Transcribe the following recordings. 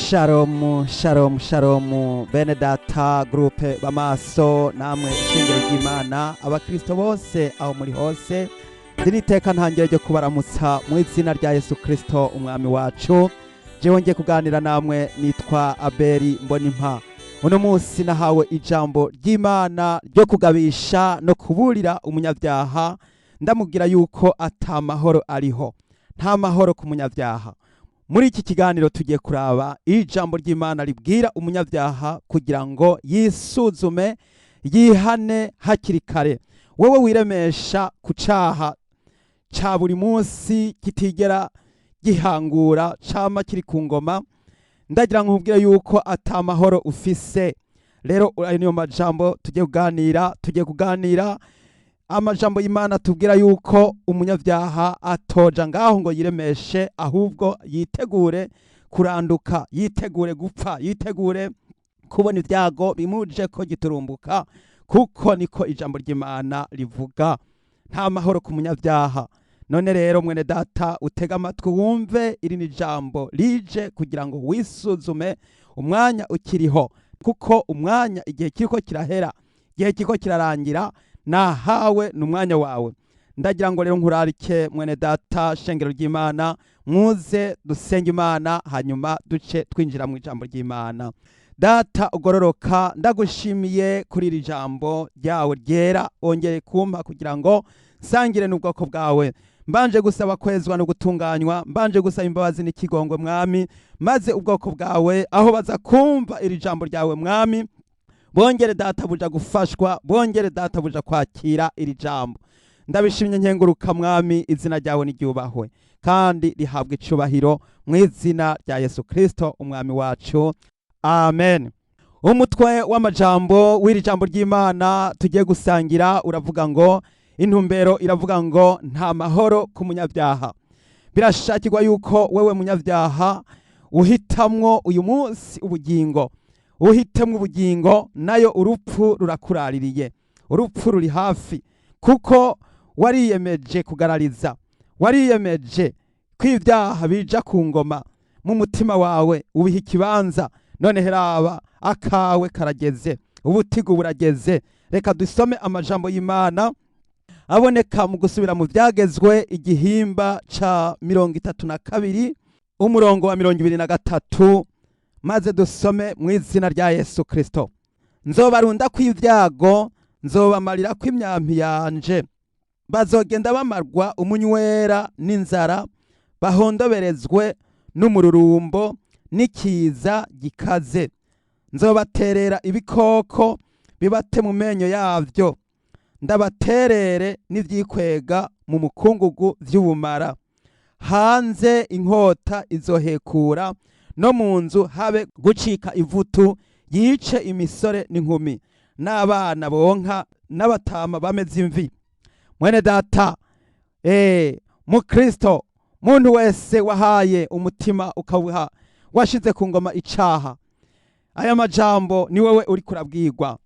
Shalom, shalom, shalom, bene data groupe bamaso namwe ishingiro ry'Imana abakristo bose aho muri hose ziniteka ntangire ryo kubaramutsa mu izina rya Yesu Kristo umwami wacu. Jewe ngiye kuganira namwe nitwa Abeli Mbonimpa. Uno munsi nahawe ijambo ry'Imana ryo kugabisha no kuburira umunyabyaha, ndamubwira yuko atamahoro ariho, nta mahoro ku munyabyaha. Muri iki kiganiro tugiye kuraba ijambo ry'Imana ribwira umunyabyaha kugira ngo yisuzume yihane hakiri kare. Wewe wiremesha ku caha ca buri munsi kitigera gihangura cama kiri ku ngoma, ndagira nkubwire yuko atamahoro ufise. Rero ayo niyo majambo tugiye kuganira amajambo y'Imana tubwira yuko umunyabyaha atoja ngaho ngo yiremeshe, ahubwo yitegure kuranduka, yitegure gupfa, yitegure kubona ibyago bimuje ko giturumbuka, kuko niko ijambo ry'Imana rivuga. Nta mahoro ku munyabyaha. None rero mwene data utega amatwi wumve iri ni jambo rije kugira ngo wisuzume umwanya ukiriho, kuko umwanya igihe kiriko kirahera, igihe kiriko kirarangira, nahawe n'umwanya wawe. Ndagira ngo rero nkurarike mwene data shengero ry'Imana, muze dusenge Imana hanyuma duce twinjira mu ijambo ry'Imana. Data ugororoka, ndagushimiye kuri iri jambo ryawe ryera ongeye kumpa kugira ngo sangire n'ubwoko bwawe. Mbanje gusaba kwezwa no gutunganywa, mbanje gusaba imbabazi n'ikigongwe mwami, maze ubwoko bwawe aho baza kumva iri jambo ryawe mwami, bongere data buja gufashwa, bongere data buja kwakira iri jambo. Ndabishimye nkenguruka mwami, izina ryawe niryubahwe kandi rihabwa icubahiro mu izina rya Yesu Kristo umwami wacu, amen. Umutwe w'amajambo w'iri jambo ry'Imana tugiye gusangira uravuga ngo, intumbero iravuga ngo nta mahoro ku munyabyaha. Birashakirwa yuko wewe munyabyaha uhitamwo uyu munsi ubugingo, uhitemwe ubugingo, nayo urupfu rurakuraririye, urupfu ruri hafi, kuko wariyemeje kugarariza, wariyemeje kw'ivyaha bija ku ngoma mu mutima wawe, ubiha ikibanza. None heraba akawe karageze, ubutigo burageze. Reka dusome amajambo y'Imana aboneka mu gusubira mu vyagezwe igihimba ca 32 umurongo wa 23, maze dusome mu izina rya Yesu Kristo. Nzobarunda kw'ivyago, nzobamarira kw'imyampi yanje, bazogenda bamarwa umunywera n'inzara, bahondoberezwe n'umururumbo n'ikiza gikaze. Nzobaterera ibikoko bibate mu menyo yavyo, ndabaterere n'ivyikwega mu mukungugu vy'ubumara. Hanze inkota izohekura, no mu nzu habe gucika ivutu, yice imisore n'inkumi, n'abana bonka n'abatama bameze imvi. Mwene data, mu Kristo, muntu wese wahaye umutima ukawuha, washize ku ngoma icaha, aya majambo ni wewe uri kurabwirwa.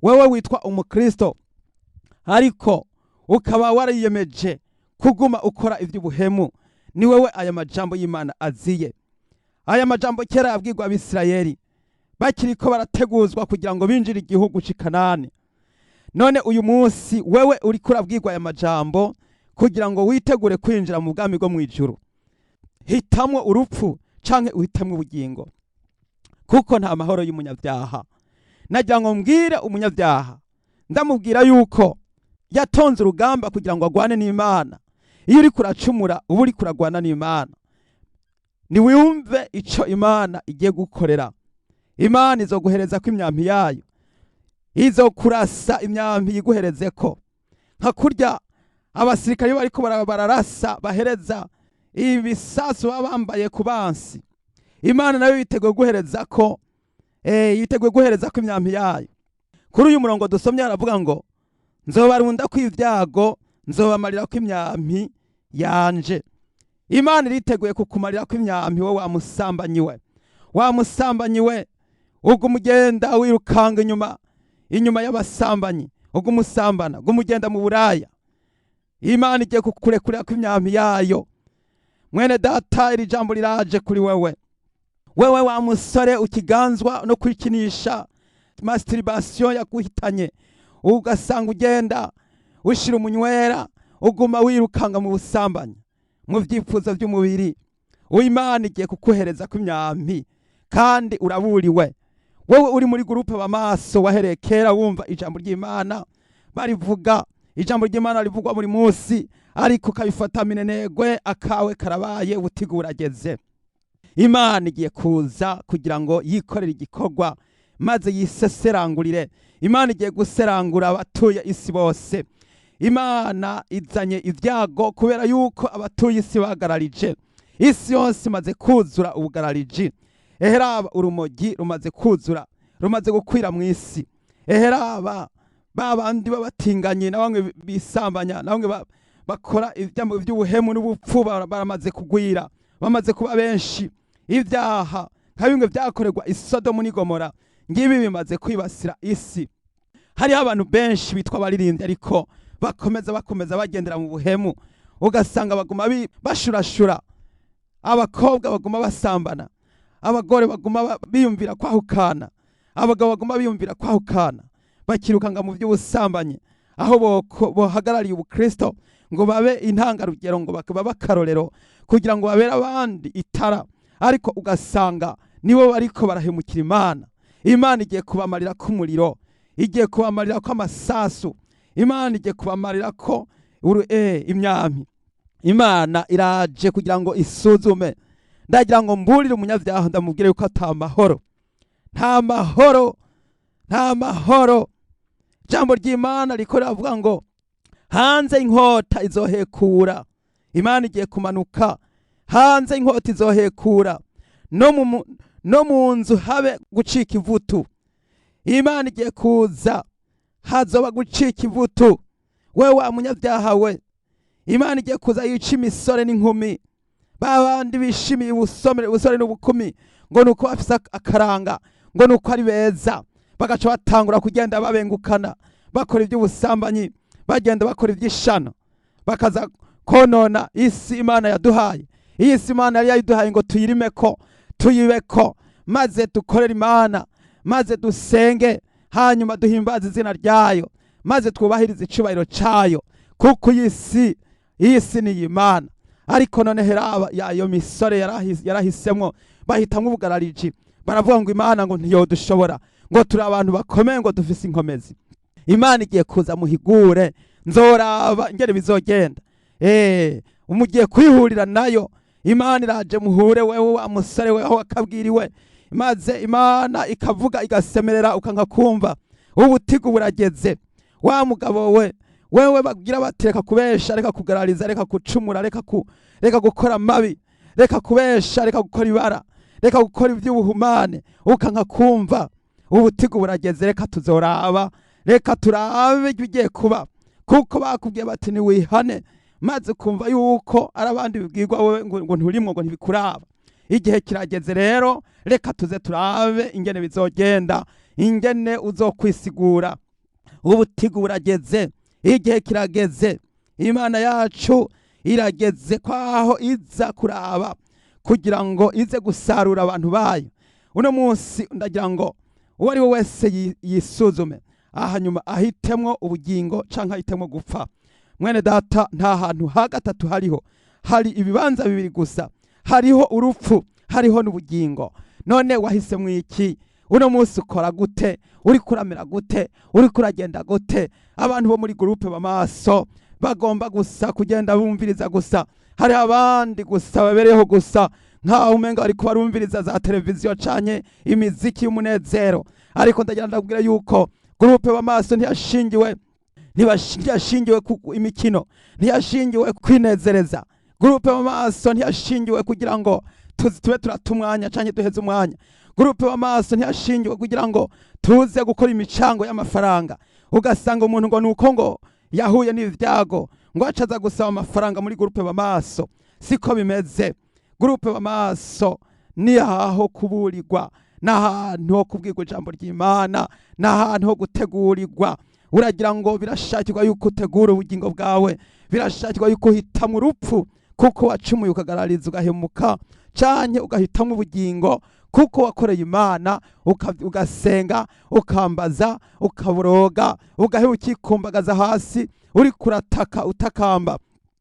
Wewe witwa umukristo ariko ukaba wariyemeje kuguma ukora ivy'ubuhemu, ni wewe aya majambo y'Imana aziye. Aya majambo kera yabwirwa Abisirayeli bakiriko barateguzwa kugira ngo binjire igihugu c'i Kanani. None uyu munsi wewe uri kurabwirwa aya majambo kugira ngo witegure kwinjira mu bwami bwo mwijuru. Hitamwo urupfu canke uhitemwe ubugingo, kuko nta mahoro y'umunyabyaha. Nagira ngo mbwire umunyabyaha, ndamubwira yuko yatonze urugamba kugira ngo agwane n'Imana. Iyo uri kuracumura uba uri kuragwana n'Imana. Niwumve ico Imana igiye gukorera. Imana izoguhereza ko imyampi yayo, izokurasa imyampi yiguherezeko, nka kurya abasirikari bariko bararasa bahereza ibisasu bambaye ku bansi. Imana nayo yiteguye guhereza ko imyampi yayo. Kuri uyu murongo dusomye aravuga ngo, nzobarunda kw'ivyago, nzobamarira kw'imyampi yanje. Imana iriteguye kukumarira kw'imyampi, we wa musambanyi we, wa musambanyi we, ugumugenda wirukanga inyuma y'abasambanyi, ugumusambana, gumugenda mu buraya. Imana igiye kukurekurira kw'imyampi yayo. Mwene data, iri jambo riraje kuri wewe. wewe wa musore ukiganzwa no kwikinisha masturbation yaguhitanye, ugasanga ugenda ushira umunywera, uguma wirukanga mu busambanyi, mu vyifuzo vy'umubiri, Imana igiye kukuhereza kw'imyampi kandi uraburiwe. Wewe uri muri groupe b'amaso wahereye kera wumva ijambo ry'Imana barivuga, ijambo ry'Imana rivugwa buri munsi, ariko ukabifata minenegwe, akawe karabaye ubutigurageze. Imana igiye kuza kugira ngo yikorere igikorwa maze yiseserangurire. Imana igiye guserangura abatuye isi bose. Imana izanye ivyago kubera yuko abatuye isi bagararije. Isi yose imaze kuzura ubugarariji. Eheraba urumogi rumaze kuzura, rumaze gukwira mu isi. Eheraba babandi babatinganye na bamwe bisambanya, na bamwe bakora ivyambo by'ubuhemu n'ubupfu baramaze kugwira, bamaze kuba benshi. Ivyaha nka bimwe vyakorerwa i Sodomu n'i Gomora ngibi bimaze kwibasira isi. Hariho abantu benshi bitwa abaririmbyi ariko bakomeza bagendera mu buhemu, ugasanga baguma bashurashura, abakobwa baguma basambana, abagore baguma biyumvira kwahukana, abagabo baguma biyumvira kwahukana, bakirukanga mu by'ubusambanyi, aho bohagarariye ubukristo ngo babe intangarugero, ngo babe akarorero kugira ngo babere abandi itara, ariko ugasanga nibo bariko barahemukira Imana. Imana igiye kubamarira ko umuriro, igiye kubamarira ko amasasu, Imana igiye kubamarira ko imyami. Imana iraje kugira ngo isuzume. Ndagira ngo mburire umunyavyaha ndamubwire yuko atamahoro, nta mahoro, nta mahoro. Jambo ry'Imana riko ravuga ngo hanze inkota izohekura. Imana igiye kumanuka, hanze inkota izohekura, no mu nzu habe gucika ivutu. Imana igiye kuza, hazoba gucika ivutu. Wewe wa munyavyaha we, Imana igiye kuza yica imisore n'inkumi, babandi bishimiye ubusore n'ubukumi, ngo nuko bafise akaranga, ngo nuko ari beza, bagaca batangura kugenda babengukana, bakora iby'ubusambanyi, bagenda bakora iby'ishano, bakaza konona isi Imana yaduhaye. Iyi si Imana yari yaduhaye ngo tuyirimeko, tuyibeko, maze dukorere Imana, maze dusenge, hanyuma duhimbaze izina ryayo, maze twubahirize icubahiro cayo, kuko iyi si ni Imana. Ariko none heraba yayo misore yarahisemwo, bahitamwo ubugarariji, baravuga ngo Imana ngo ntiyodushobora, ngo turi abantu bakomeye, ngo dufise inkomezi. Imana igiye kuza muhigure, nzoraba ingene bizogenda. Umugiye kwihurira nayo. Imana iraje muhure wewe wa musore weho wakabwiriwe, maze Imana ikavuga igasemerera ukanka kumva. Ubutigu burageze. Wa mugabo wewe bagira batereka kubesha, reka kugarariza, reka kucumura, reka gukora mabi, reka kubesha, reka gukora ibara, reka gukora ivy'ubuhumane, ukanka kumva. Ubutigu burageze, reka tuzoraba, reka turabe bigiye kuba, kuko bakubwiye bati ni wihane, maze kumva yuko arabandi bibwirwa wewe ngo nturimwo, ngo ntibikuraba. Igihe kirageze rero, reka tuze turabe ingene bizogenda, ingene uzokwisigura. Ubutigu burageze, igihe kirageze, Imana yacu irageze kwaho iza kuraba kugira ngo ize gusarura abantu bayo. Uno munsi ndagira ngo uwo ari we wese yisuzume, hanyuma ahitemwo ubugingo canke ahitemwo gupfa. Mwene data, nta hantu ha gatatu hariho, hari ibibanza bibiri gusa, hariho urupfu, hariho n'ubugingo. None wahisemwo iki? Uno munsi ukora gute? Uri kuramera gute? Uri kuragenda gute? Abantu bo muri groupe b'amaso bagomba gusa kugenda bumviriza gusa, hari abandi gusa babereho gusa nkaho umenga ariko barumviriza za televiziyo canke imiziki y'umunezero. Ariko ndagira ndabwira yuko groupe b'amaso ntiyashingiwe ku imikino, ntiyashingiwe kwinezereza. Groupe b'amaso ntiyashingiwe kugira ngo tube turatumwanya canke duheze umwanya. Groupe b'amaso ntiyashingiwe kugira ngo tuze gukora imicango y'amafaranga, ugasanga umuntu ngo nuko ngo yahuye n'ivyago ngo acaza gusaba amafaranga muri groupe b'amaso. Siko bimeze. Groupe b'amaso ni aho kuburirwa, n'ahantu ho kubwirwa ijambo ry'Imana, n'ahantu ho gutegurirwa. Uragira ngo birashakirwa yuko utegura ubugingo bwawe, birashakirwa yuko uhitamwo urupfu kuko wacumuye ukagarariza ugahemuka, canke ugahitamwo ubugingo kuko wakoreye Imana ugasenga ukambaza ukaboroga ugahe ukikumbagaza hasi uri kurataka utakamba.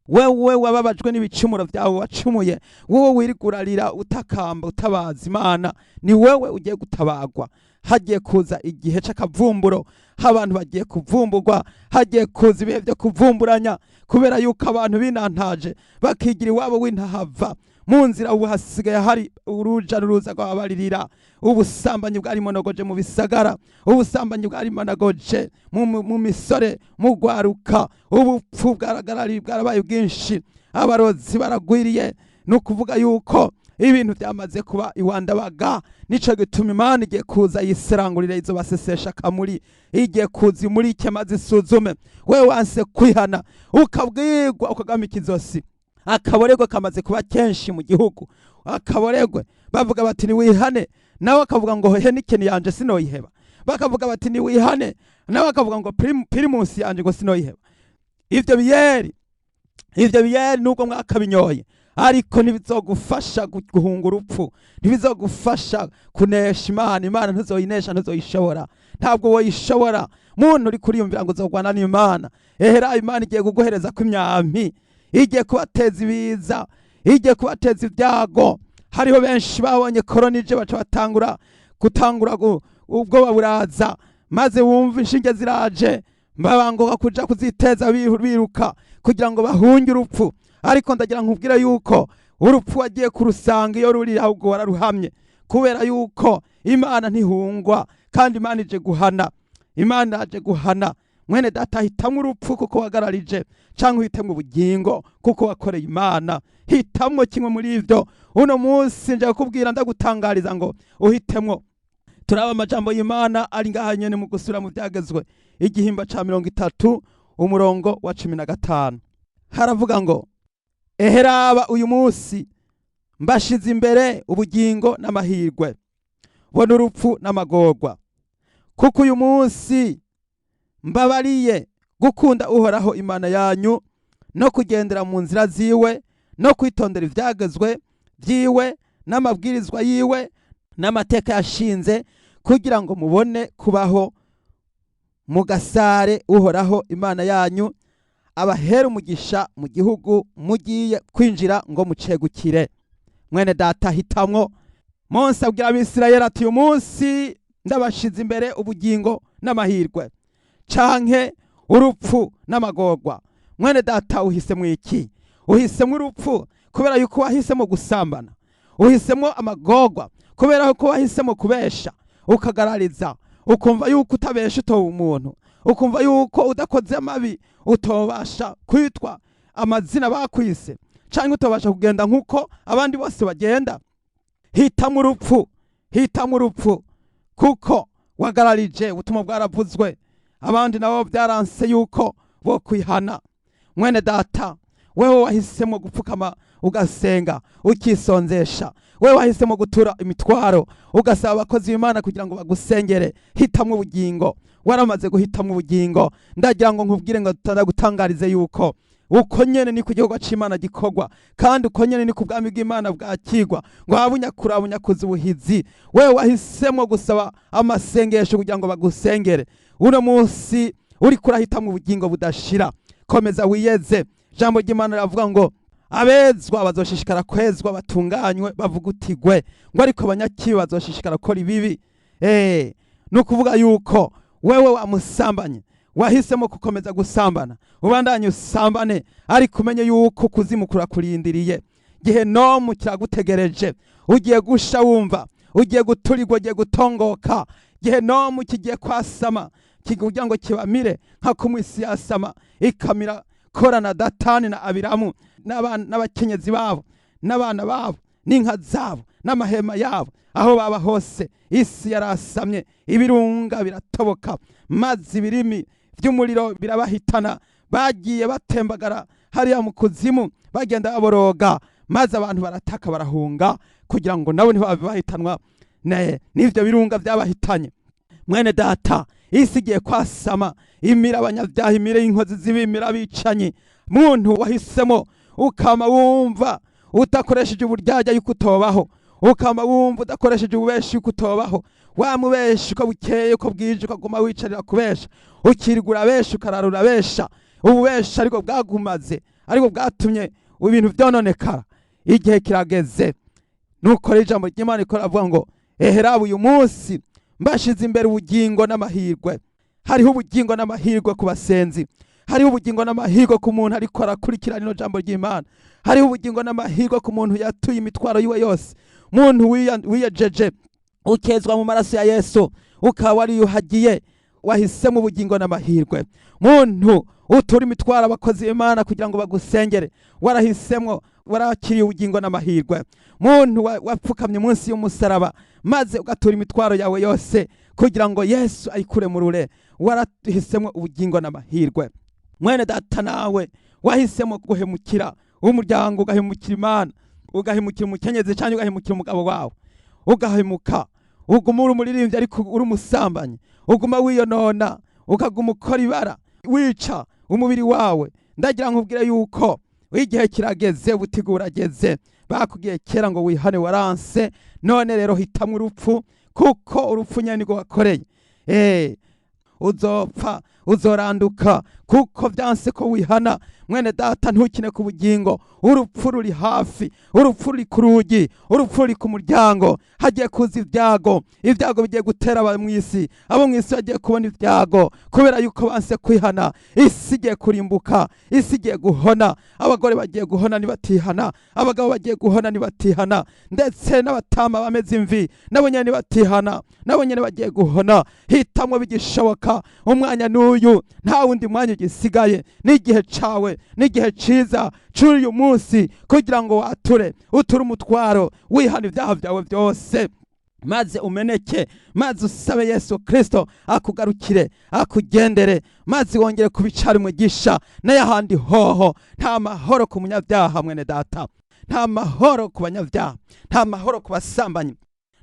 Wewe wababajwe n'ibicumuro byawe wacumuye, wowe wirigurarira utakamba utabaza Imana, ni wewe ugiye gutabagwa. Hagiye kuza igihe c'akavumburo, abantu bagiye kuvumburwa, hagiye kuza ibihe byo kuvumburanya, kubera yuko abantu binantaje bakigira iwabo w'intahava. Mu nzira ubu hasigaye hari uruja n'uruza rw'ababaririra. Ubusambanyi bwarimonogoje mu bisagara, ubusambanyi bwarimonogoje mu misore, mu gwaruka, ubupfu bwarabaye bwinshi, abarozi baragwiriye. Nukuvuga yuko ibintu byamaze kuba iwandabaga. Nico gituma Imana igiye kuza yiserangurire izo basesesha kamuri, igiye kuza muri ike maze isuzume. Wewe wanse kwihana ukabwirwa ukagamika izosi, akaboregwe kamaze kuba kenshi mu gihugu. Akaboregwe bavuga bati niwihane, nawe akavuga ngo he nikeni yanje sinoyiheba. Bakavuga bati niwihane, nawe akavuga ngo Primus yanje ngo sinoyiheba. Ivyo biyeri nubwo mwakabinyoye, ariko ntibizogufasha guhunga urupfu, ntibizogufasha kunesha Imana. Imana ntuzoyinesha, ntuzoyishobora, ntabwo woyishobora. Muntu uri kuriyumvira ngo uzogwana n'Imana, ehera Imana igiye kuguhereza kw'imyampi, igiye kubateza ibiza, igiye kubateza ibyago. Hariho benshi babonye korona ije baca gutangura ubwoba buraza, maze wumva inshinge ziraje babangoka kuja kuziteza biruka kugira ngo bahunge urupfu. Ariko ndagira nkubwira yuko urupfu wagiye kurusanga iyo ruri ahubwo wararuhamye, kubera yuko Imana ntihungwa kandi Imana ije guhana. Imana aje guhana. Mwene data, hitamwo urupfu kuko wagararije, canke uhitemwo ubugingo kuko wakoreye Imana. Hitamwo kimwe muri ivyo. Uno munsi nje kukubwira ndagutangariza ngo uhitemwo. Turaba amajambo y'Imana ari ngaha nyene mu gusura mu byagezwe igihimba ca 30 umurongo wa 15. Haravuga ngo eheraba uyu munsi mbashize imbere ubugingo n'amahirwe, bona urupfu n'amagorwa, kuko uyu munsi mbabariye gukunda Uhoraho Imana yanyu no kugendera mu nzira ziwe no kwitondera ivyagezwe vyiwe n'amabwirizwa yiwe n'amateka yashinze, kugira ngo mubone kubaho mugasare Uhoraho Imana yanyu abahera umugisha mu gihugu mugiye kwinjira ngo mucegukire. Mwene data, hitamwo. Mose abwira Abisirayeli ati uyu munsi ndabashize imbere ubugingo n'amahirwe, canke urupfu n'amagorwa. Mwene data, uhisemo iki? Uhisemo urupfu kubera yuko wahisemo gusambana? Uhisemo amagorwa kubera yuko wahisemo kubesha ukagarariza, ukumva yuko utabesha utoba umuntu, ukumva yuko udakoze amabi utobasha kwitwa amazina bakwise, canke utobasha kugenda nkuko abandi bose bagenda? Hitamwo urupfu, hitamwo urupfu, kuko wagararije. Ubutumwa bwaravuzwe, abandi nabo byaranse yuko bo kwihana. Mwene data, wewe wahisemo gupfukama ugasenga ukisonzesha, wewe wahisemo gutura imitwaro ugasaba abakozi b'Imana kugira ngo bagusengere. Hitamwo ubugingo. Waramaze guhitamwo ubugingo, ndagira ngo nkubwire ngo tutandagutangarize yuko uko nyene ni ku gihugu c'Imana gikorwa, kandi uko nyene ni ku bwami bw'Imana bwakirwa, ngo abunyakura abunyakuza ubuhizi. Wewe wahisemo gusaba amasengesho kugira ngo bagusengere. Uno munsi uri kurahitamwo ubugingo budashira. Komeza wiyeze. Jambo ry'Imana ravuga ngo abezwa bazoshishikara kwezwa, batunganywe bavugutigwe, ngo ariko abanyakibi bazoshishikara kora ibibi. Nukuvuga yuko wewe wamusambanye wahisemo gukomeza gusambana, ubandanye usambane, ariko umenye yuko kuzimu kurakurindiriye. Gehenomu kiragutegereje. Ugiye gusha wumva, ugiye guturirwa, ugiye gutongoka. Gehenomu kigiye kwasama kugira ngo kibamire nka kumwisi yasama ikamira Kora na Datani na Abiramu n'abakenyezi babo n'abana babo n'inka zabo n'amahema yabo. Aho baba hose isi yarasamye, ibirunga biratoboka, mazi ibirimi vy'umuriro birabahitana. Bagiye batembagara hariya mu kuzimu bagenda baboroga, maze abantu barataka barahunga kugira ngo nabo ntibabe bahitanwa n'ivyo birunga vyabahitanye. Mwene data, isi igiye kwasama, imira abanyabyaha, imira inkozi z'ibimira bicanyi. Muntu wahisemo ukama wumva utakoresheje uburyarya yuko utobaho, ukama wumva udakoresheje ububeshi uko utobaho, wa mubeshi uko bukeye uko bwije ukaguma wicarira kubesha, ukirigura besha ukararura besha, ububeshi ariko bwagumaze, ariko bwatumye ibintu byononekara. Igihe kirageze nuko ijambo ry'Imana riko ravuga ngo ehera uyu munsi mbashize imbere ubugingo n'amahirwe. Hariho ubugingo n'amahirwe ku basenzi, hariho ubugingo n'amahirwe ku muntu ariko arakurikirana ino jambo ry'Imana, hariho ubugingo n'amahirwe ku muntu yatuye imitwaro yiwe yose, muntu wiyejeje ukezwa mu maraso ya Yesu, ukaba wariyuhagiye, wahisemo ubugingo n'amahirwe. Muntu utura imitwaro abakozi b'Imana kugira ngo bagusengere, warahisemwo, warakiriye ubugingo n'amahirwe. Muntu wapfukamye munsi y'umusaraba maze ugatura imitwaro yawe yose kugira ngo Yesu ayikure mu rure, warahisemwo ubugingo n'amahirwe. Mwene data nawe wahisemo guhemukira umuryango, ugahemukira Imana, ugahemukira umukenyezi cyangwa ugahemukira umugabo wawe, ugahemuka, uguma uri umuririmbyi ariko uri umusambanyi, uguma wiyonona, ukaguma ukora ibara, wica umubiri wawe. Ndagira nkubwire yuko igihe kirageze, ubutigura ageze. Bakubwiye kera ngo wihane waranse, none rero hitamwe urupfu, kuko urupfu nyene nirwo wakoreye. Uzopfa, uzoranduka, kuko byanse ko wihana. Mwene data ntukine ku bugingo, urupfu ruri hafi, urupfu ruri ku rugi, urupfu ruri ku muryango. Hagiye kuza ibyago, ibyago bigiye gutera abo mw'isi, abo mw'isi bagiye kubona ibyago kubera yuko banse kwihana. Isi igiye kurimbuka, isi igiye guhona, abagore bagiye guhona nibatihana, abagabo bagiye guhona nibatihana, ndetse n'abatama bameze imvi nabo nyene nibatihana, nabo nyene bagiye guhona. Hitamwe bigishoboka, umwanya n'uyu, nta wundi mwanya ugisigaye. N'igihe cawe, n'igihe ciza c'uyu munsi kugira ngo wature, uture umutwaro, wihana ibyaha byawe byose, maze umeneke, maze usabe Yesu Kristo akugarukire, akugendere, maze wongere kubicari umugisha. N'ayahandi hoho nta mahoro ku munyabyaha. Mwene data, nta mahoro ku banyabyaha, nta mahoro ku basambanyi,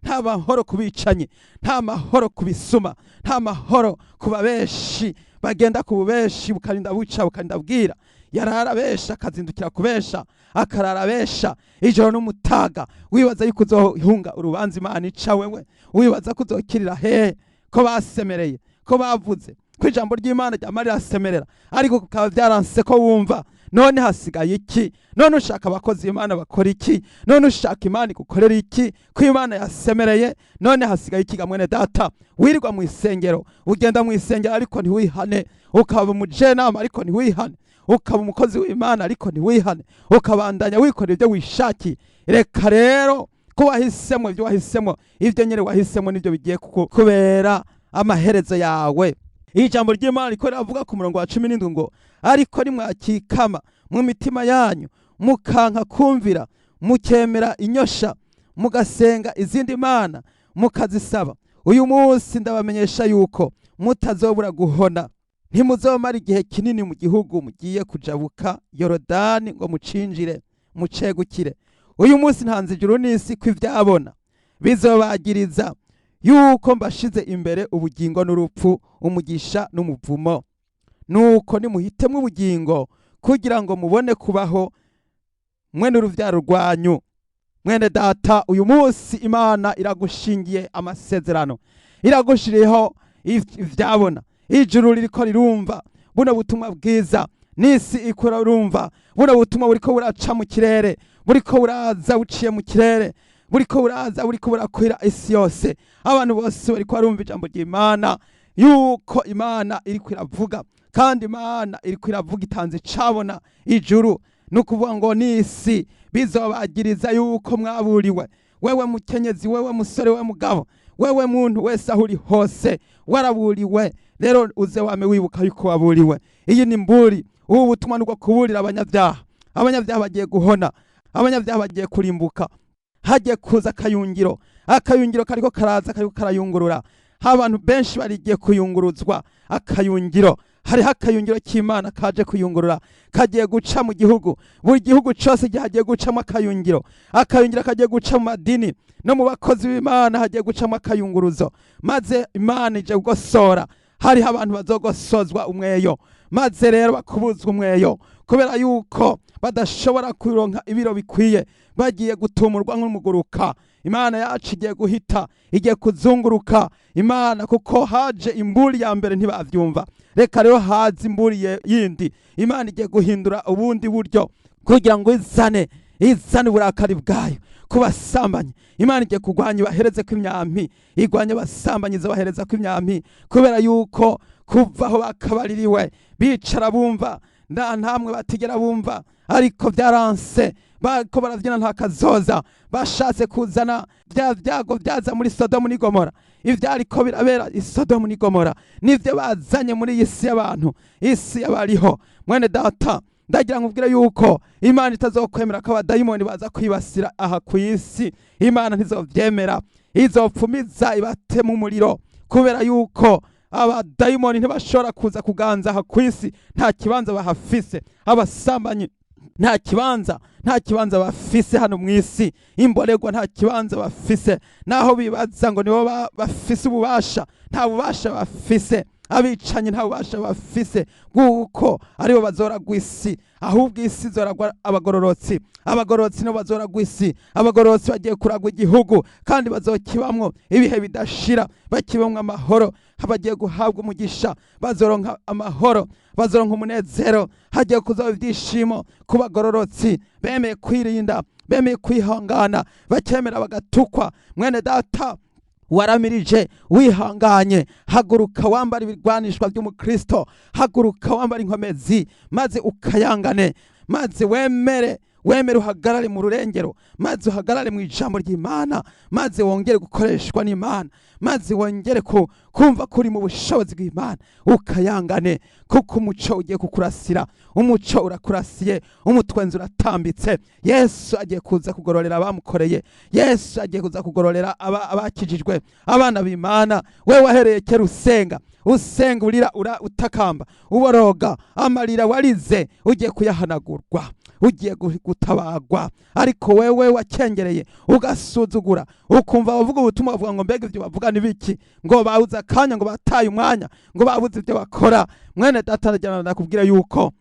nta mahoro ku bicanyi, nta mahoro ku bisuma, nta mahoro ku babeshi bagenda ku bubeshi bukarinda buca bukarinda bwira. Yarara besha akazindukira kubesha, akarara besha ijoro n'umutaga, wibaza yuko uzohunga urubanza Imana ica wewe, wibaza ko uzokirira hehe, ko basemereye, ko bavuze ko ijambo ry'Imana ryama rirasemerera, ariko kukaba byaranse ko wumva. None hasigaye iki? None ushaka abakozi b'Imana bakora iki? None ushaka Imana igukorera iki ko Imana yasemereye? None hasigaye iki? Mwene data, wirirwa mu isengero, ugenda mu isengero ariko ntiwihane, ukaba umujenama ariko ntiwihane, ukaba umukozi w'Imana ariko ntiwihane, ukabandanya wikora ibyo wishakiye. Reka rero ko wahisemo ibyo wahisemo, ibyo nyene wahisemo nibyo bigiye kubera amaherezo yawe. Ijambo ry'Imana riko riravuga ku murongo wa 17 ngo ariko nimwakikama mu mitima yanyu, mukanka kumvira, mukemera inyosha, mugasenga izindi mana, mukazisaba, uyu munsi ndabamenyesha yuko mutazobura guhona. Ntimuzomara igihe kinini mu gihugu mugiye kujabuka Yorodani ngo mucinjire, mucegukire. Uyu munsi ntanze ijuru n'isi ko ivyabona bizobagiriza yuko mbashize imbere ubugingo n'urupfu, umugisha n'umuvumo. Nuko nimuhitemwe ubugingo kugira ngo mubone kubaho, mwe n'uruvyaro rwanyu. Mwene data, uyu munsi Imana iragushingiye amasezerano, iragushiriyeho ivyabona. Ijuru ririko rirumva buno butumwa bwiza, n'isi ikora urumva buno butumwa buriko buraca mu kirere, buriko buraza buciye mu kirere, buriko buraza buriko burakwira isi yose. Abantu bose bariko barumva ijambo ry'Imana, yuko Imana iriko iravuga, kandi Imana iriko iravuga itanze cabona ijuru. Nukuvuga ngo n'isi bizobagiriza yuko mwaburiwe. Wewe mukenyezi, wewe musore, wewe mugabo, wewe muntu wese aho uri hose waraburiwe. Rero uze wame wibuka yuko waburiwe. Iyi ni mburi, ubu butumwa nuko kuburira abanyabyaha. Abanyabyaha bagiye guhona, abanyabyaha bagiye kurimbuka. Hagiye kuza akayungiro, akayungiro kariko karaza, kariko karayungurura. Abantu benshi barigiye kuyunguruzwa akayungiro. Hari akayungiro k'Imana kaje kuyungurura, kagiye guca mu gihugu. Buri gihugu cyose gihagiye gucamo akayungiro. Akayungiro kagiye guca mu madini no mu bakozi b'Imana, hagiye gucamo akayunguruzo, maze Imana ije gusora. Hari abantu bazogosozwa umweyo, maze rero bakubuzwa umweyo kubera yuko badashobora kuronka ibiro bikwiye, bagiye gutumurwa nk'umuguruka. Imana yacu igiye guhita, igiye kuzunguruka Imana, kuko haje imburi ya mbere ntibavyumva, reka rero haza imburi yindi. Imana igiye guhindura ubundi buryo kugira ngo izane uburakari bwayo ku basambanyi. Imana igiye kurwanya ibahereze ko imyampi, igwanya abasambanyi izabahereza ko imyampi, kubera yuko kuvaho bakabaririwe bicara bumva nta ntamwe batigera bumva, ariko byaranse bako baravyina nta kazoza. Bashatse kuzana bya byago byaza muri Sodomu ni Gomora, ivyariko birabera i Sodomu ni Gomora nivyo bazanye muri iyi si y'abantu, isi y'abariho. Mwene data, ndagira nkubwire yuko Imana itazokwemera ko abadayimoni baza kwibasira aha ku isi. Imana ntizovyemera, izopfumiza ibate mu muriro, kubera yuko abadayimoni ntibashobora kuza kuganza aha ku isi. Nta kibanza bahafise. Abasambanyi nta kibanza bafise hano mu isi. Imboregwa nta kibanza bafise, naho bibaza ngo nibo bafise ububasha, nta bubasha bafise. Abicanyi nta bubasha bafise bw'uko aribo bazoragwa isi, ahubwo isi izoragwa abagororotsi. Abagororotsi nibo bazoragwa isi. Abagororotsi bagiye kuragwa igihugu, kandi bazokibamwo ibihe bidashira, bakibamwo amahoro. Bagiye guhabwa umugisha, bazoronka amahoro, bazoronka umunezero. Hagiye kuzaba ibyishimo ku bagororotsi bemeye kwirinda, bemeye kwihangana, bakemera bagatukwa. Mwene data, waramirije wihanganye, haguruka wambara ibirwanishwa by'umukristo, haguruka wambara inkomezi, maze ukayangane, maze wemere uhagarare mu rurengero, maze uhagarare mu ijambo ry'Imana, maze wongere gukoreshwa n'Imana, maze wongere kumva kuri mu bushobozi bw'Imana, ukayangane, kuko umuco ugiye kukurasira. Umuco urakurasiye, umutwenzi uratambitse. Yesu agiye kuza kugororera abamukoreye. Yesu agiye kuza kugororera abakijijwe, abana b'Imana. We wahereye kera usenga urira utakamba uboroga, amarira warize ugiye kuyahanagurwa, ugiye gutabagwa. Ariko wewe wakengereye ugasuzugura, ukumva bavuga ubutumwa, bavuga ngo mbega ibyo bavuga ni biki, ngo babuze akanya, ngo bataye umwanya, ngo babuze ibyo bakora. Mwene data, ndakubwira yuko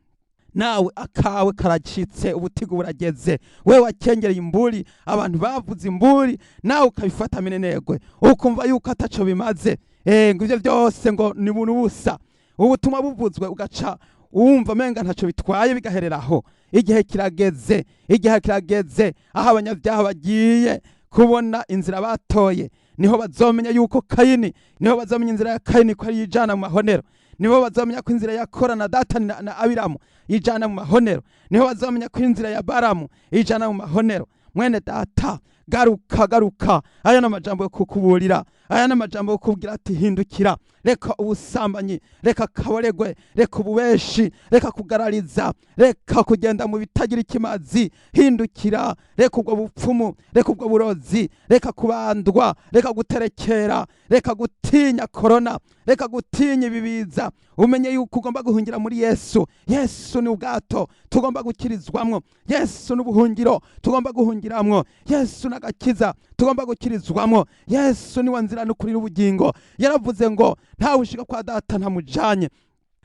nawe akawe karacitse, ubutigu burageze. We wakengereye imburi, abantu bavuze imburi, nawe ukabifata minenegwe, ukumva yuko ataco bimaze. Ngo ivyo byose ngo ni buntu busa. Ubutumwa buvuzwe ugaca wumva menga ntaco bitwaye, bigahereraho. Igihe kirageze aho abanyabyaha bagiye kubona inzira batoye, niho bazomenya yuko Kayini, niho bazomenya inzira ya Kayini ko ari yijana mu mahonero, niho bazomenya ko inzira ya Kora na Datani na Abiramu ijana mu mahonero, niho bazomenya ko inzira ya Baramu ijana mu mahonero. Mwene data, garuka. Aya n'amajambo yo kukuburira, aya n'amajambo yo kubwira ati hindukira, reka ubusambanyi, reka kaboregwe, reka ububeshi, reka kugarariza, reka kugenda mu bitagira ikimazi. Hindukira, reka ubwo bupfumu, reka ubwo burozi, reka kubandwa, reka guterekera, reka gutinya korona, reka gutinya ibibiza. Umenye yuko ugomba guhungira muri Yesu. Yesu ni ubwato tugomba gukirizwamwo, Yesu n'ubuhungiro tugomba guhungiramwo, Yesu n'agakiza tugomba gukirizwamwo. Yesu ni wa nzira n'ukuri n'ubugingo. Yaravuze ngo ntawe ushika kwa Data ntamujanye.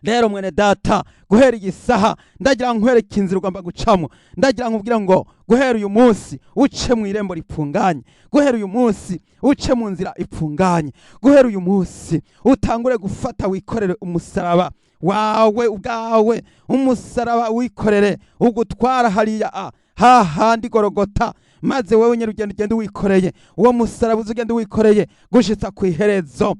Rero mwene data, guhera igisaha ndagira nkwereke inzira ugomba gucamwo. Ndagira nkubwira ngo guhera uyu munsi uce mu irembo ripfunganye, guhera uyu munsi uce mu nzira ipfunganye, guhera uyu munsi utangure gufata wikorere umusaraba wawe ubwawe. Umusaraba wikorere, ugutwara hariya hahandi Gorogota, maze wewe nyene ugenda wikoreye uwo musaraba, uzugenda wikoreye gushitsa ku iherezo.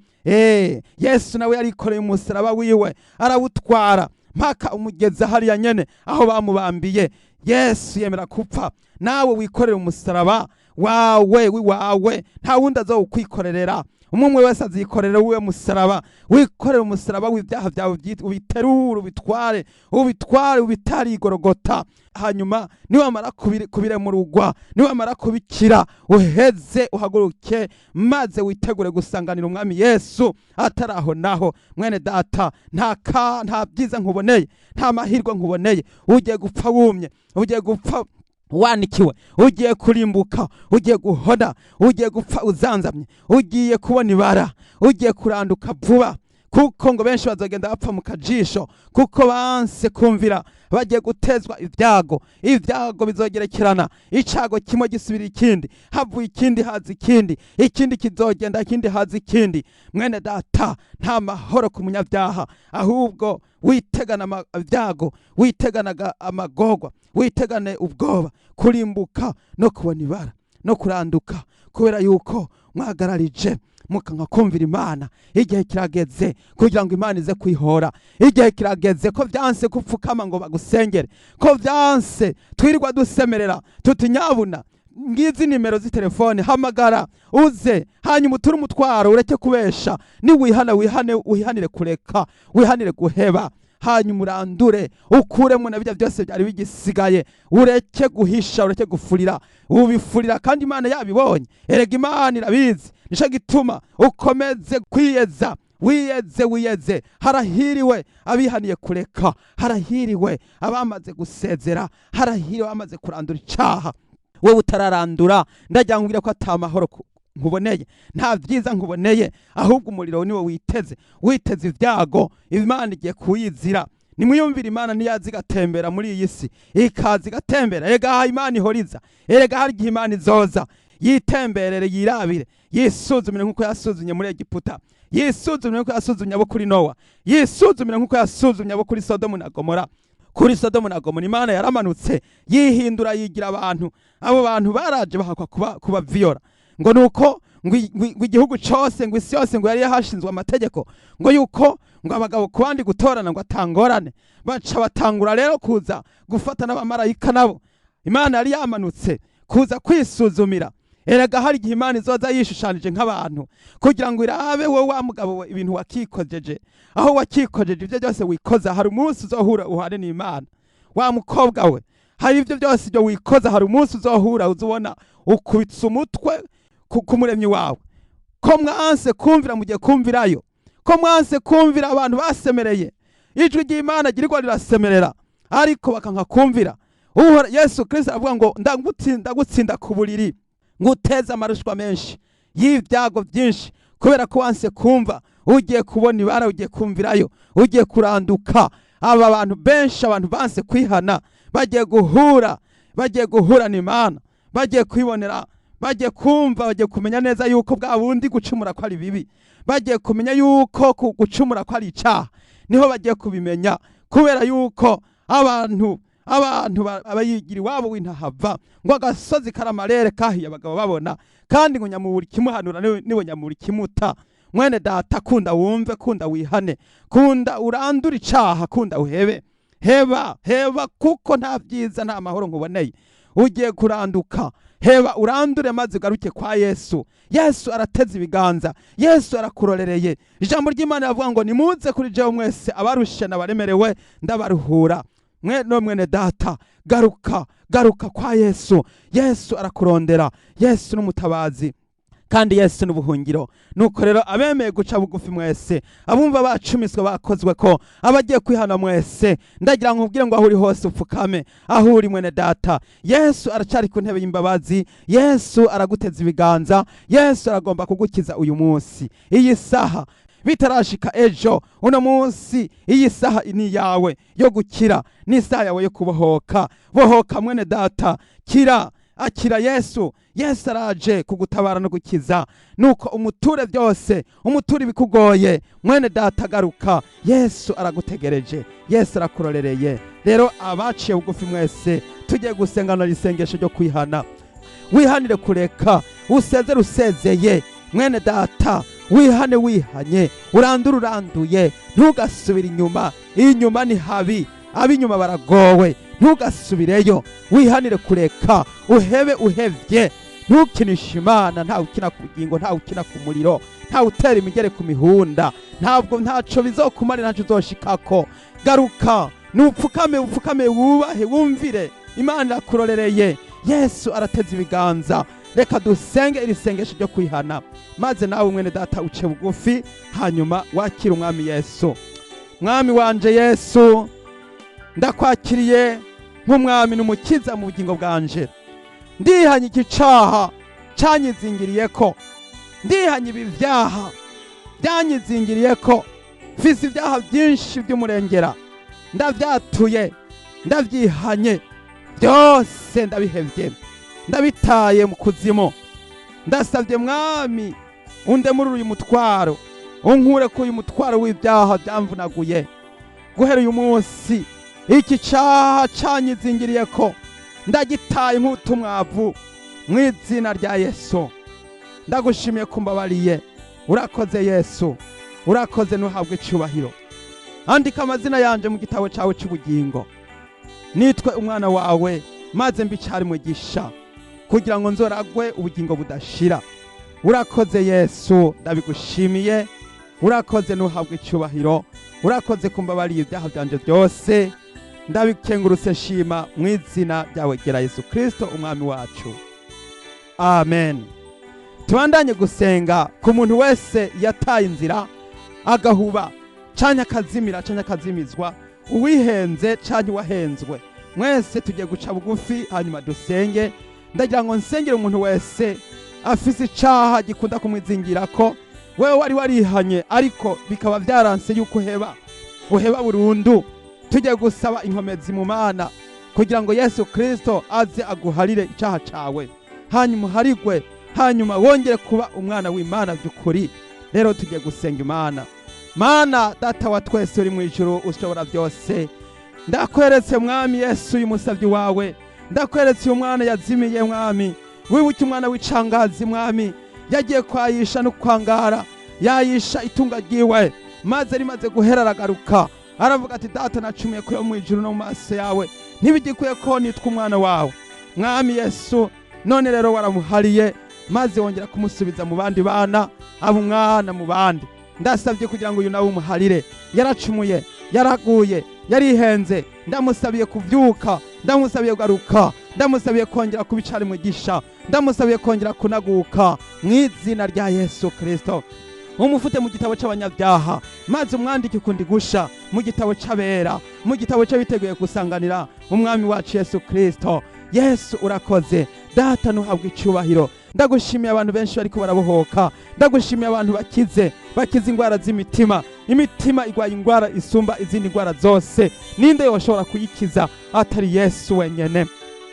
Yesu nawe yarikoreye umusaraba wiwe, arawutwara mpaka umugeza hariya nyene aho bamubambiye. Yesu yemera kupfa, nawe wikorere umusaraba wawe, nta wundi azowukwikorerera. Umwe wese azikorera uwe musaraba. Wikorere umusaraba w'ibyaha byawe, ubiterure, ubitware ubitari Igorogota. Hanyuma niwamara kubiremurugwa, niwamara kubikira, uheze uhaguruke, maze witegure gusanganira umwami Yesu ataraho naho. Mwene data, nta byiza nkuboneye, nta mahirwe nkuboneye. Ugiye gupfa wumye, ugiye gupfa wanikiwe, ugiye kurimbuka, ugiye guhona, ugiye gupfa uzanzamye, ugiye kubona ibara, ugiye kuranduka vuba. kuko ngo benshi bazogenda bapfa mu kajisho kuko banse kumvira, bagiye gutezwa ibyago bizogerekerana, icago kimwe gisubira ikindi, havuye ikindi haza ikindi kizogenda ikindi haza ikindi. Mwene data, nta mahoro ku munyabyaha, ahubwo witegana ibyago, witegana amagorwa, witegane ubwoba, kurimbuka no kubona ibara no kuranduka, kubera yuko mwagararije mukanka kumvira Imana. Igihe kirageze kugira ngo Imana ize kwihora, igihe kirageze ko vyanse gupfukama ngo bagusengere, ko vyanse twirirwa dusemerera tuti nyabuna ngizi nimero z'itelefone, hamagara uze, hanyuma uture umutwaro, ureke kubesha, ni wihanire kureka, wihanire guheba, hanyuma urandure, ukuremo na bijya byose byari bigisigaye, ureke guhisha, ureke gufurira, ubifurira kandi Imana yabibonye. Erega Imana irabizi, nico gituma ukomeze kwiyeza, wiyeze. Harahiriwe abihaniye kureka, harahiriwe abamaze gusezera, harahiriwe abamaze kurandura icaha. Wewe utararandura, ndagira ngo ko atamahoro nkuboneye, nta vyiza nkuboneye, ahubwo umuriro niwo witeze ivyago. Imana igiye kuyizira. Nimwiyumvira Imana niyazi gatembera muri iyi si, ikazi gatembera. Erega Imana ihoriza, erega hari igihe Imana izoza yitemberere, yirabire, yisuzumire nk'uko yasuzumye muri Egiputa, yisuzumire nk'uko yasuzumye abo kuri Nowa, yisuzumire nk'uko yasuzumye abo kuri Sodomu na Gomora. Kuri Sodomu na Gomora Imana yaramanutse yihindura, yigira abantu, abo bantu baraje bahakwa kuba viyora, ngo nuko ngo igihugu cyose, ngo isi yose, ngo yari yahashinzwe amategeko, ngo yuko ngo abagabo kubandi gutorana ngo atangorane. Baca batangura rero kuza gufata n'abamarayika nabo. Imana yari yamanutse kuza kwisuzumira. Erega hari igihe Imana izoza yishushanije nk'abantu kugira ngo irabe wowe wa mugabo we ibintu wakikojeje, aho wakikojeje ibyo byose wikoza, hari umunsi uzohura uhane n'Imana. Wa mukobwa we, hari ibyo byose ibyo wikoza, hari umunsi uzohura uzubona ukubitse umutwe ku muremyi wawe. Ko mwanse kumvira, mugiye kumvirayo, ko mwanse kumvira abantu basemereye, ijwi ry'Imana girirwa rirasemerera ariko bakanka kumvira. Yesu Kristo avuga ngo ndagutsinda ku buriri, nguteza amarushwa menshi y'ibyago byinshi, kubera ko wanse kumva. Ugiye kubona ibara, ugiye kumvirayo, ugiye kuranduka. Aba bantu benshi, abantu banse kwihana, bagiye guhura n'Imana, bagiye kwibonera, bagiye kumva, bagiye kumenya neza yuko bwa bundi gucumura ko ari bibi, bagiye kumenya yuko gucumura ko ari icaha. Niho bagiye kubimenya, kubera yuko abantu abayigira iwabo w'intahava, ngo agasozi karamarere kahiye abagabo babona, kandi ngo nyamuburi kimuhanura niwe nyamuburi kimuta. Mwene data, kunda wumve, kunda wihane, kunda urandura icaha, kunda uhebe. Heba kuko nta vyiza nta mahoro nkuboneye. Ugiye kuranduka, heba urandure maze ugaruke kwa Yesu. Yesu arateze ibiganza, Yesu arakurorereye. Ijambo ry'Imana rivuga ngo nimuze kuri jewe mwese abarushe n'abaremerewe ndabaruhura. Mwene data, garuka kwa Yesu. Yesu arakurondera, Yesu n'umutabazi kandi Yesu n'ubuhungiro. Nuko rero abemeye guca bugufi mwese, abumva bacumiswe bakozwe ko, abagiye kwihana mwese, ndagira ngo nkubwire ngo aho uri hose upfukame, aho uri mwene data, Yesu aracari ku ntebe y'imbabazi, Yesu araguteza ibiganza, Yesu aragomba kugukiza uyu munsi, iyi saha bitarashika ejo. Uno munsi iyi saha ni yawe yo gukira, ni saha yawe yo kubohoka. Bohoka mwene data, akira Yesu. Yesu araje kugutabara no gukiza. Nuko umuture byose, umuture ibikugoye. Mwene data, garuka, Yesu aragutegereje, Yesu arakurorereye. Rero abaciye bugufi mwese, tugiye gusengana isengesho ryo kwihana. Wihanire kureka, usezeye. Mwene data, wihanye, uranduye, ntugasubire inyuma. Inyuma ni habi, ab'inyuma baragowe, ntugasubireyo. Wihanire kureka, uhevye, ntukinisha Imana. Ntawe ukina ku bugingo, ntawe ukina ku muriro, ntawe utera imigere ku mihunda, ntaco bizokumarira, ntaco uzoshikako. Garuka, upfukame, wubahe, wumvire. Imana irakurorereye, Yesu arateze ibiganza. Reka dusenge iri sengesho ryo kwihana, maze nawe mwene data uce bugufi, hanyuma wakira umwami Yesu. Mwami wanje Yesu, ndakwakiriye nk'umwami n'umukiza mu bugingo bwanje. Ndihanye igicaha cyanyizingiriyeko, ndihanye ibi vyaha byanyizingiriyeko. mfise ibyaha byinshi by'umurengera, ndavyatuye, ndavyihanye, byose ndabihevye, ndabitaye mu kuzimu. Ndasavye mwami undemurure uyu mutwaro, unkure ku uyu mutwaro w'ibyaha byamvunaguye. Guhera uyu munsi iki cyaha canyizingiriyeko ndagitaye nk'utumwavu mu izina rya Yesu. Ndagushimiye kumbabariye. Urakoze Yesu, urakoze, nuhabwe icubahiro. Andika amazina yanje mu gitabo cawe c'ubugingo, nitwe umwana wawe, maze mbicari mugisha kugira ngo nzoragwe ubugingo budashira. Urakoze Yesu, ndabigushimiye. Urakoze, nuhabwe icubahiro. Urakoze kumbabariye ibyaha byanje byose. Ndabikengurutse shima mu izina ryawe gera Yesu Kristo umwami wacu. Amen. Tubandanye gusenga ku muntu wese yataye inzira, agahuba canke akazimira canke akazimizwa, uwihenze canke wahenzwe. Mwese tugiye guca bugufi hanyuma dusenge. Ndagira ngo nsengere umuntu wese afise icaha gikunda kumwizingirako, wewe wari warihanye ariko bikaba vyaranse yuko uheba burundu. Tugiye gusaba inkomezi mu Mana kugira ngo Yesu Kristo aze aguharire icaha cawe, hanyuma uharigwe, hanyuma wongere kuba umwana w'Imana by'ukuri. Rero tugiye gusenga Imana. Mana data wa twese uri mu ijuru ushobora byose, ndakweretse mwami Yesu uyu musavyi wawe, ndakweretse uyu mwana yazimiye mwami. Wibuke umwana w'icangazi mwami, yagiye kwayisha no kwangara, yayisha itunga ryiwe, maze rimaze guhera aragaruka aravuga ati data nacumuye kuri mu ijuru no mu maso yawe, ntibigikwiye ko nitwa umwana wawe. Mwami Yesu, none rero waramuhariye, maze wongera kumusubiza mu bandi bana, aba umwana mu bandi. Ndasabye kugira ngo uyu nawe umuharire. Yaracumuye, yaraguye, yarihenze, ndamusabiye kuvyuka, ndamusabiye kugaruka, ndamusabiye kongera kubicari mugisha, ndamusabiye kongera kunaguka mu izina rya Yesu Kristo. Umufute mu gitabo c'abanyabyaha, maze umwandike kundi gusha mu gitabo c'abera, mu gitabo c'abiteguye gusanganira umwami wacu Yesu Kristo. Yesu urakoze, data nuhabwe icubahiro. Ndagushimiye abantu benshi bariko barabohoka, ndagushimiye abantu bakize ingwara z'imitima. Imitima igwaye ingwara isumba izindi ngwara zose, ninde yoshobora kuyikiza atari Yesu wenyene?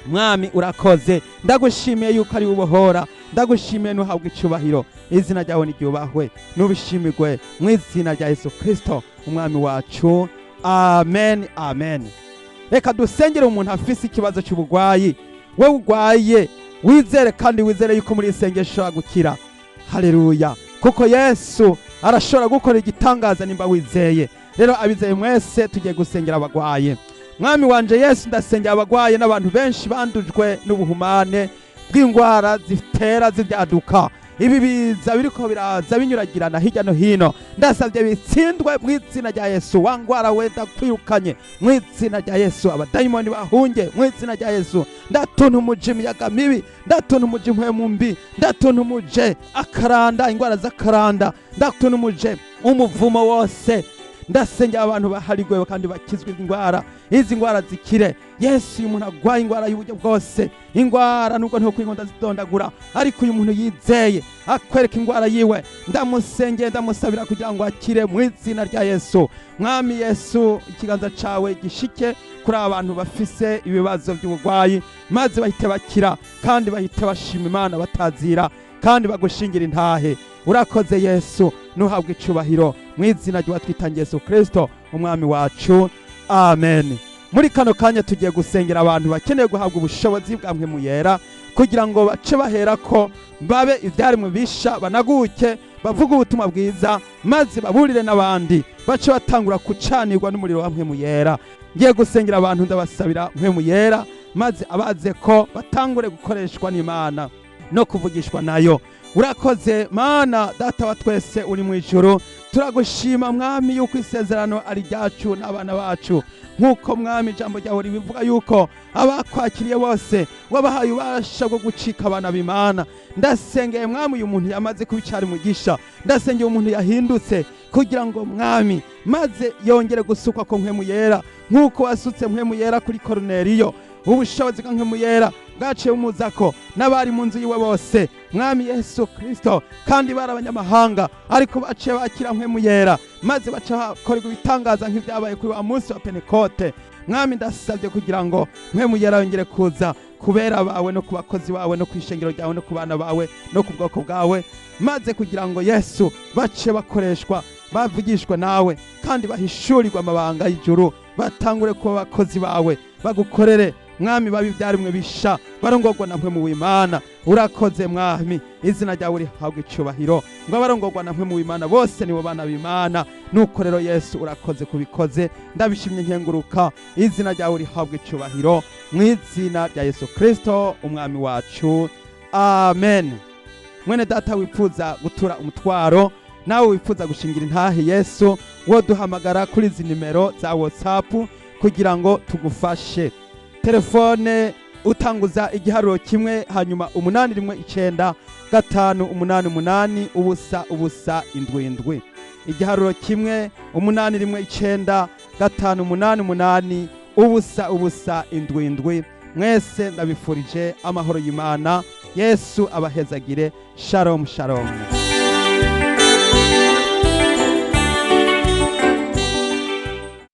Mwami urakoze, ndagushimiye yuko ari ubohora, ndagushimiye nuhabwe icubahiro. Izina ryawe niryubahwe, nubishimirwe mu izina rya Yesu Kristo umwami wacu. Amen, amen. Reka dusengere umuntu afise ikibazo cy'ubugwayi. We ugwaye, wizere kandi wizere yuko muri isengesho gukira. Haleluya, kuko Yesu arashobora gukora igitangaza nimba wizeye. Rero abizeye mwese tugiye gusengera abagwaye. Mwami wanje Yesu, ndasengera abagwaye n'abantu benshi bandujwe n'ubuhumane bw'ingwara zitera zivyaduka. Ibi biza biriko biraza binyuragirana hirya no hino, ndasavye bitsindwe mu izina rya Yesu. Wangwara wenda kwirukanye mu izina rya Yesu. Abadayimoni bahunge mu izina rya Yesu. Ndatuntu umuje imiyaga mibi, ndatuntu umuje impwemu mbi, ndatuntu umuje akaranda, ingwara z'akaranda, ndatuntu umuje umuvumo wose. Ndasengera abantu baharigwe kandi bakizwe ingwara, izi ngwara zikire. Yesu, uyu muntu agwaye ingwara y'uburyo bwose, ingwara nubwo nto kwinkonda zidondagura, ariko uyu muntu yizeye akwereka ingwara yiwe, ndamusengeye ndamusabira kugira ngo akire mu izina rya Yesu. Mwami Yesu, ikiganza cawe gishike kuri abantu bafise ibibazo by'ubugwayi, maze bahite bakira kandi bahite bashima Imana batazira kandi bagushingira intahe. Urakoze Yesu, nuhabwe icubahiro mu izina ry'uwatwitangiye Yesu Kristo umwami wacu. Amen. Muri kano kanya tugiye gusengera abantu bakeneye guhabwa ubushobozi bwa mpwemu yera kugira ngo bace baherako babe ivyaremwe bisha, banaguke bavuga ubutumwa bwiza, maze baburire n'abandi bace batangura kucanirwa n'umuriro wa mpwemu yera. Ngiye gusengera abantu ndabasabira mpwemu yera, maze abaze ko batangure gukoreshwa n'Imana no kuvugishwa nayo. Urakoze Mana data wa twese uri mu ijuru, turagushima mwami yuko isezerano ari ryacu n'abana bacu, nkuko mwami ijambo ryawe ribivuga yuko abakwakiriye bose wabahaye ubasha bwo gucika abana b'Imana. Ndasengeye mwami uyu muntu yamaze kubicari mugisha, ndasengeye umuntu yahindutse kugira ngo mwami maze yongere gusukwa ko mpwemu yera nkuko wasutse mpwemu yera kuri Korneliyo. Ubushobozi bwa mpwemu yera bwaciye umuzako n'abari mu nzu yiwe bose, mwami Yesu Kristo, kandi bari abanyamahanga ariko baciye bakira mpwemu yera, maze baca bakorerwa ibitangaza nk'ibyabaye kuri wa munsi wa Pentekote. Mwami ndasabye kugira ngo mpwemu yera yongere kuza kubera bawe no ku bakozi bawe no ku ishengero ryawe no ku bana bawe no ku bwoko bwawe, maze kugira ngo Yesu bace bakoreshwa bavugishwa nawe kandi bahishurirwa amabanga y'ijuru, batangure kuba abakozi bawe bagukorere mwami, babi byarimwe bisha barongorwa na mpwemu w'Imana. Urakoze mwami, izina ryawe rihabwa icubahiro, ngo abarongorwa na mpwemu w'Imana bose nibo bana b'Imana. Nuko rero Yesu urakoze kubikoze, ndabishimye nkenguruka, izina ryawe rihabwa icubahiro mu izina rya Yesu Kristo umwami wacu, amen. Mwene data wifuza gutura umutwaro, nawe wifuza gushingira intahe Yesu, wo duhamagara kuri izi nimero za WhatsApp kugira ngo tugufashe. Telefone utanguza igiharuro kimwe hanyuma 8195888 igiharuro kimwe 8195888 mwese ndabifurije amahoro y'Imana. Yesu abahezagire. Shalom shalom.